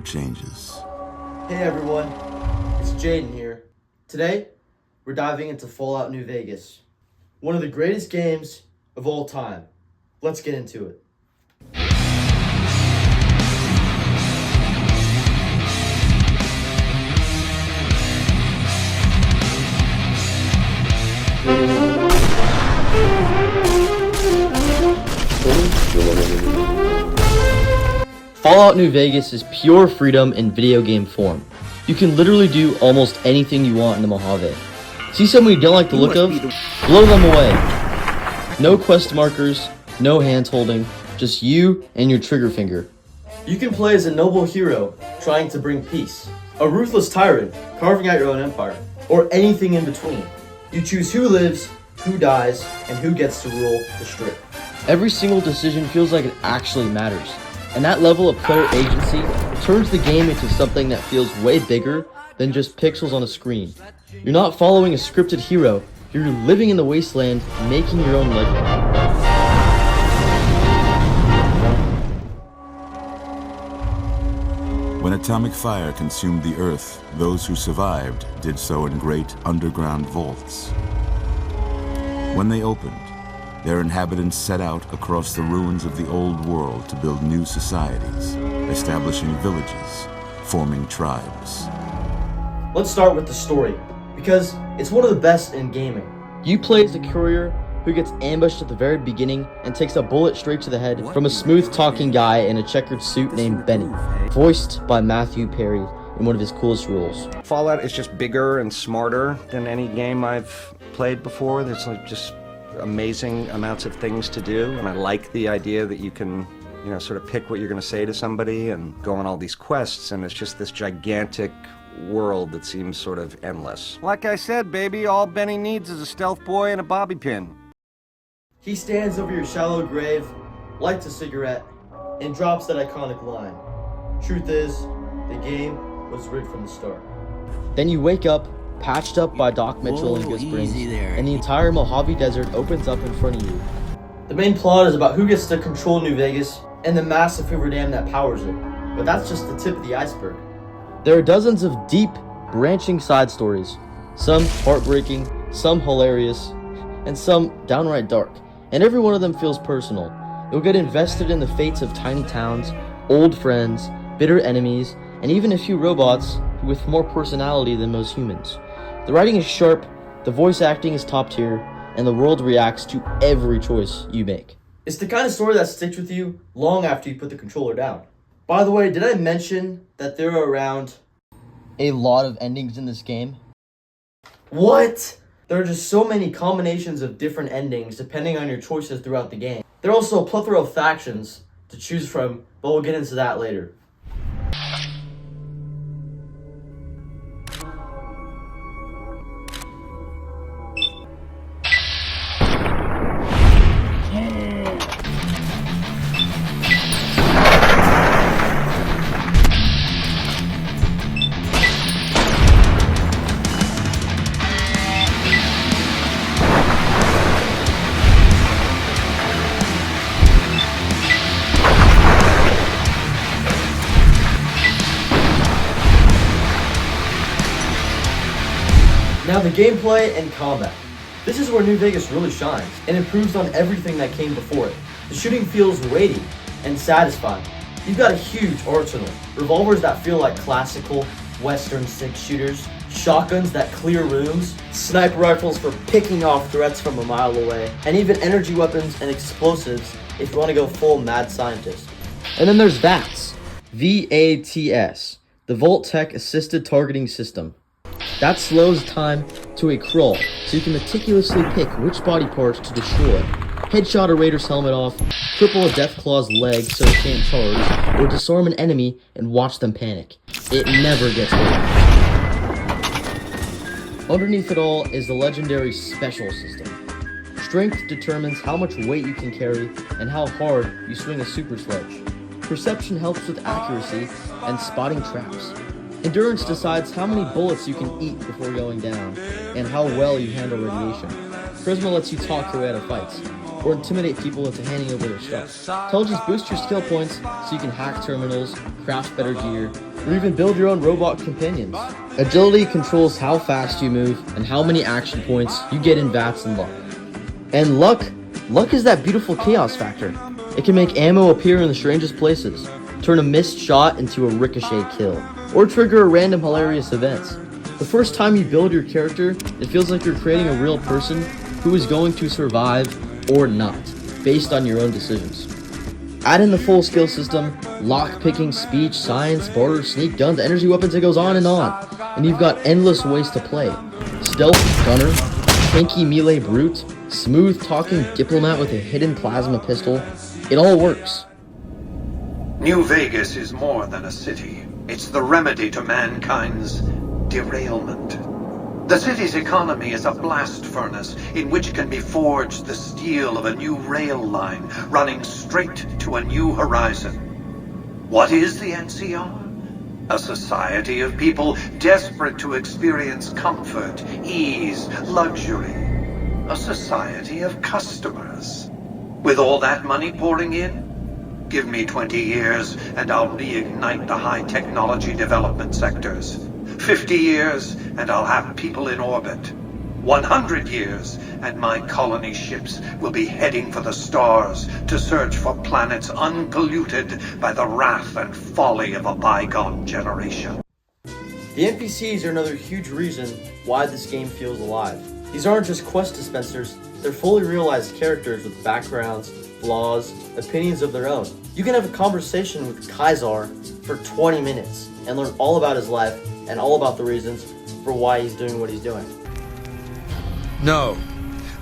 never changes. Hey everyone, it's Jaden here. Today, we're diving into Fallout New Vegas, one of the greatest games of all time. Let's get into it. Fallout New Vegas is pure freedom in video game form. You can literally do almost anything you want in the Mojave. See someone you don't like the look of? Blow them away. No quest markers, no hand holding, just you and your trigger finger. You can play as a noble hero trying to bring peace, a ruthless tyrant carving out your own empire, or anything in between. You choose who lives, who dies, and who gets to rule the Strip. Every single decision feels like it actually matters. And that level of player agency turns the game into something that feels way bigger than just pixels on a screen. You're not following a scripted hero, you're living in the wasteland, making your own legend. When atomic fire consumed the Earth, those who survived did so in great underground vaults. When they opened, their inhabitants set out across the ruins of the old world to build new societies, establishing villages, forming tribes. Let's start with the story, because it's one of the best in gaming. You play as a courier who gets ambushed at the very beginning and takes a bullet straight to the head from a smooth-talking guy in a checkered suit named Benny, voiced by Matthew Perry in one of his coolest roles. Fallout is just bigger and smarter than any game I've played before. There's just amazing amounts of things to do, and I like the idea that you can, sort of pick what you're going to say to somebody and go on all these quests, and it's just this gigantic world that seems sort of endless. Like I said, baby, all Benny needs is a stealth boy and a bobby pin. He stands over your shallow grave, lights a cigarette, and drops that iconic line. Truth is, the game was rigged from the start. Then you wake up, patched up by Doc Mitchell and Good Springs, and the entire Mojave Desert opens up in front of you. The main plot is about who gets to control New Vegas and the massive Hoover Dam that powers it, but that's just the tip of the iceberg. There are dozens of deep, branching side stories, some heartbreaking, some hilarious, and some downright dark, and every one of them feels personal. You'll get invested in the fates of tiny towns, old friends, bitter enemies, and even a few robots with more personality than most humans. The writing is sharp, the voice acting is top tier, and the world reacts to every choice you make. It's the kind of story that sticks with you long after you put the controller down. By the way, did I mention that there are around a lot of endings in this game? What? There are just so many combinations of different endings depending on your choices throughout the game. There are also a plethora of factions to choose from, but we'll get into that later. Now the gameplay and combat. This is where New Vegas really shines and improves on everything that came before it. The shooting feels weighty and satisfying. You've got a huge arsenal. Revolvers that feel like classical Western six-shooters, shotguns that clear rooms, sniper rifles for picking off threats from a mile away, and even energy weapons and explosives if you want to go full mad scientist. And then there's VATS, V-A-T-S, the Vault-Tec Assisted Targeting System. That slows time to a crawl, so you can meticulously pick which body parts to destroy, headshot a raider's helmet off, cripple a Deathclaw's leg so it can't charge, or disarm an enemy and watch them panic. It never gets old. Underneath it all is the legendary special system. Strength determines how much weight you can carry and how hard you swing a super sledge. Perception helps with accuracy and spotting traps. Endurance decides how many bullets you can eat before going down, and how well you handle radiation. Charisma lets you talk your way out of fights, or intimidate people into handing over their stuff. Intelligence boosts your skill points so you can hack terminals, craft better gear, or even build your own robot companions. Agility controls how fast you move and how many action points you get in VATS and luck. And luck is that beautiful chaos factor. It can make ammo appear in the strangest places, turn a missed shot into a ricochet kill, or trigger a random hilarious event. The first time you build your character, it feels like you're creating a real person who is going to survive or not, based on your own decisions. Add in the full skill system, lock-picking, speech, science, barter, sneak, guns, energy weapons, it goes on, and you've got endless ways to play. Stealth gunner, tanky melee brute, smooth-talking diplomat with a hidden plasma pistol, it all works. New Vegas is more than a city. It's the remedy to mankind's derailment. The city's economy is a blast furnace in which can be forged the steel of a new rail line running straight to a new horizon. What is the NCR? A society of people desperate to experience comfort, ease, luxury. A society of customers. With all that money pouring in, give me 20 years and I'll reignite the high technology development sectors. 50 years and I'll have people in orbit. 100 years and my colony ships will be heading for the stars to search for planets unpolluted by the wrath and folly of a bygone generation. The NPCs are another huge reason why this game feels alive. These aren't just quest dispensers, they're fully realized characters with backgrounds, flaws, opinions of their own. You can have a conversation with Kaisar for 20 minutes and learn all about his life and all about the reasons for why he's doing what he's doing. No,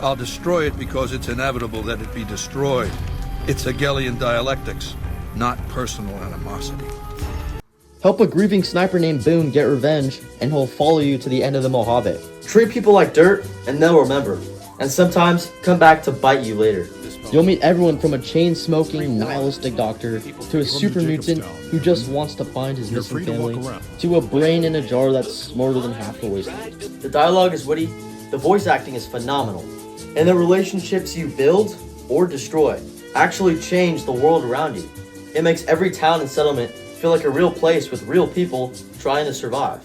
I'll destroy it because it's inevitable that it be destroyed. It's Hegelian dialectics, not personal animosity. Help a grieving sniper named Boone get revenge, and he'll follow you to the end of the Mojave. Treat people like dirt, and they'll remember. And sometimes, come back to bite you later. You'll meet everyone from a chain-smoking, nihilistic doctor, to a super mutant who just wants to find his missing family, to a brain in a jar that's smarter than half the wasteland. The dialogue is witty, the voice acting is phenomenal, and the relationships you build or destroy actually change the world around you. It makes every town and settlement feel like a real place with real people trying to survive.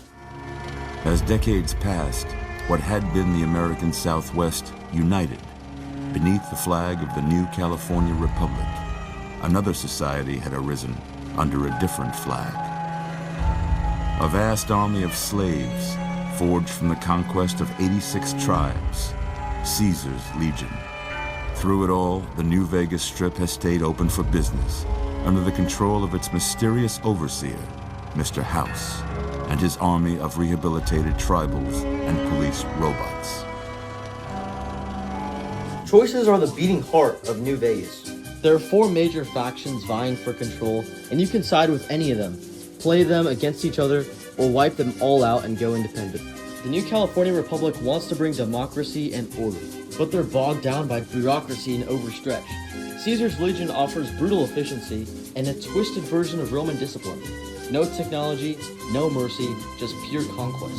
As decades passed, what had been the American Southwest united beneath the flag of the new California Republic. Another society had arisen under a different flag. A vast army of slaves forged from the conquest of 86 tribes, Caesar's Legion. Through it all, the New Vegas Strip has stayed open for business under the control of its mysterious overseer, Mr. House, and his army of rehabilitated tribals and police robots. Choices are the beating heart of New Vegas. There are 4 major factions vying for control, and you can side with any of them, play them against each other, or wipe them all out and go independent. The new California Republic wants to bring democracy and order, but they're bogged down by bureaucracy and overstretch. Caesar's Legion offers brutal efficiency and a twisted version of Roman discipline. No technology, no mercy, just pure conquest.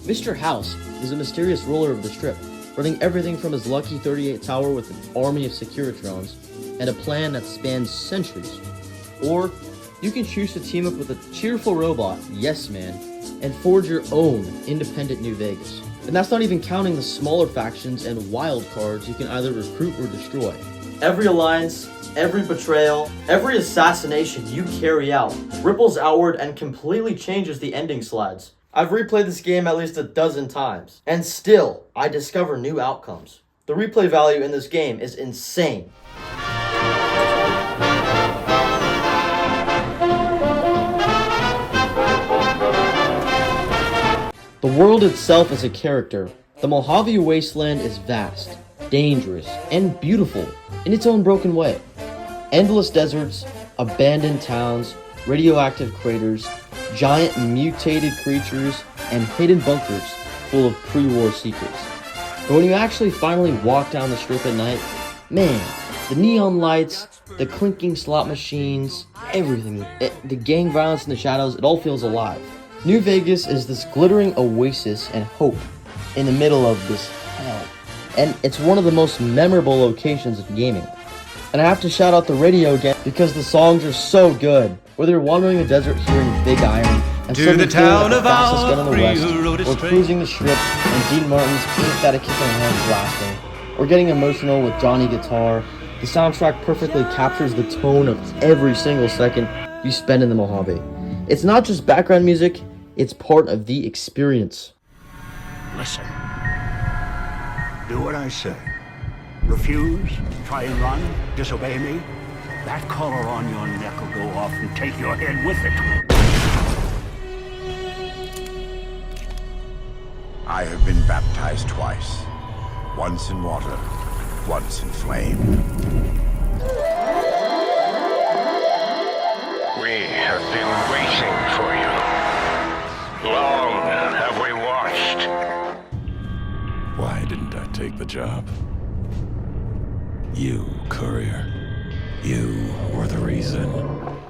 Mr. House is a mysterious ruler of the Strip, running everything from his lucky 38 tower with an army of Securitrons and a plan that spans centuries. Or you can choose to team up with a cheerful robot, Yes Man, and forge your own independent New Vegas. And that's not even counting the smaller factions and wild cards you can either recruit or destroy. Every alliance, every betrayal, every assassination you carry out ripples outward and completely changes the ending slides. I've replayed this game at least a dozen times, and still, I discover new outcomes. The replay value in this game is insane. The world itself is a character. The Mojave wasteland is vast, dangerous, and beautiful in its own broken way. Endless deserts, abandoned towns, radioactive craters, giant mutated creatures, and hidden bunkers full of pre-war secrets. But when you actually finally walk down the strip at night, man, the neon lights, the clinking slot machines, everything, the gang violence in the shadows, it all feels alive. New Vegas is this glittering oasis and hope in the middle of this hell. And it's one of the most memorable locations of gaming. And I have to shout out the radio again because the songs are so good. Whether you're wandering the desert here in Big Iron and To suddenly the feeling town like the of fastest gun in the Opry, West, you rode a or straight- cruising the strip and Dean Martin's Ain't That a Kick in the Hand blasting, or getting emotional with Johnny Guitar, the soundtrack perfectly captures the tone of every single second you spend in the Mojave. It's not just background music, it's part of the experience. Listen. Do what I say. Refuse, try and run, disobey me. That collar on your neck will go off and take your head with it. I have been baptized twice. Once in water, once in flame. We have been waiting for you. Long have we watched. Why didn't I take the job? You, courier. You were the reason.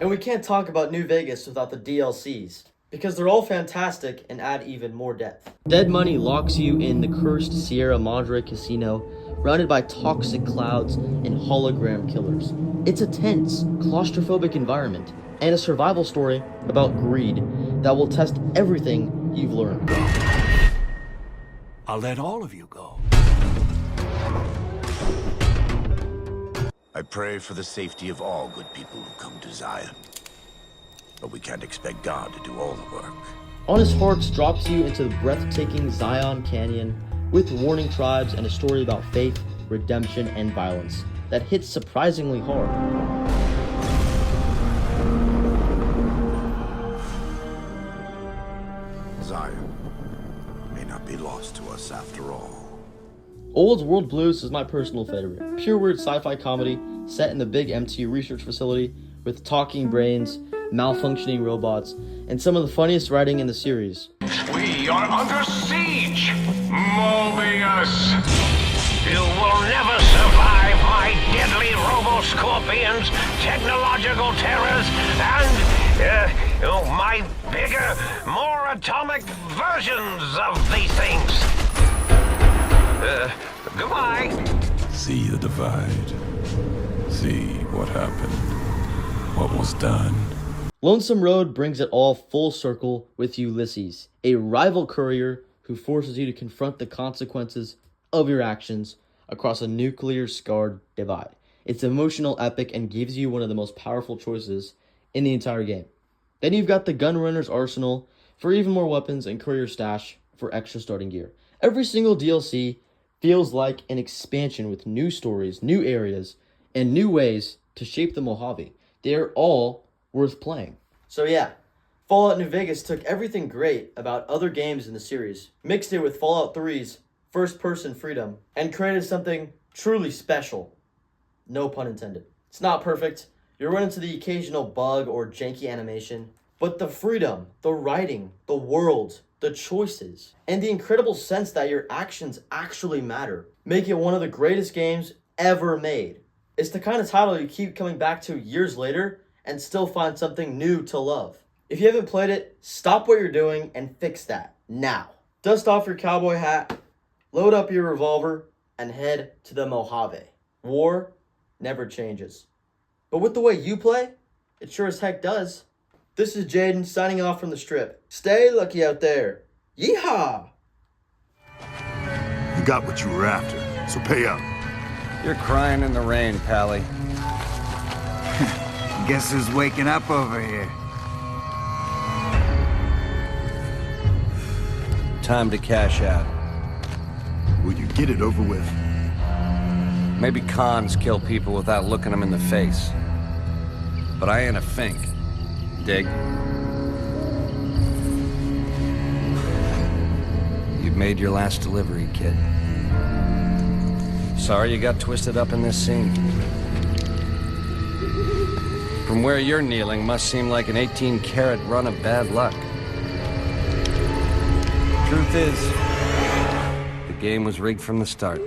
And we can't talk about New Vegas without the DLCs, because they're all fantastic and add even more depth. Dead Money locks you in the cursed Sierra Madre casino, surrounded by toxic clouds and hologram killers. It's a tense, claustrophobic environment, and a survival story about greed that will test everything you've learned. I'll let all of you go. I pray for the safety of all good people who come to Zion. But we can't expect God to do all the work. Honest Hearts drops you into the breathtaking Zion Canyon with warning tribes and a story about faith, redemption, and violence that hits surprisingly hard. Zion may not be lost to us after all. Old World Blues is my personal favorite. Pure weird sci-fi comedy set in the big MTU research facility with talking brains, malfunctioning robots, and some of the funniest writing in the series. We are under siege, Mobius. You will never survive my deadly robo-scorpions, technological terrors, and my bigger, more atomic versions of these things. Goodbye. See the divide. See what happened. What was done. Lonesome Road brings it all full circle with Ulysses, a rival courier who forces you to confront the consequences of your actions across a nuclear-scarred divide. It's emotional, epic, and gives you one of the most powerful choices in the entire game. Then you've got the Gunrunner's Arsenal for even more weapons and courier stash for extra starting gear. Every single DLC feels like an expansion with new stories, new areas, and new ways to shape the Mojave. They're all worth playing. So yeah, Fallout New Vegas took everything great about other games in the series, mixed it with Fallout 3's first-person freedom, and created something truly special. No pun intended. It's not perfect. You'll run into the occasional bug or janky animation, but the freedom, the writing, the world, the choices, and the incredible sense that your actions actually matter make it one of the greatest games ever made. It's the kind of title you keep coming back to years later and still find something new to love. If you haven't played it, stop what you're doing and fix that now. Dust off your cowboy hat, load up your revolver, and head to the Mojave. War never changes. But with the way you play, it sure as heck does. This is Jaden signing off from the strip. Stay lucky out there. Yeehaw! You got what you were after, so pay up. You're crying in the rain, Pally. Guess who's waking up over here? Time to cash out. Will you get it over with? Maybe cons kill people without looking them in the face. But I ain't a fink. Dig? You've made your last delivery, kid. Sorry you got twisted up in this scene. From where you're kneeling must seem like an 18-carat run of bad luck. Truth is, the game was rigged from the start.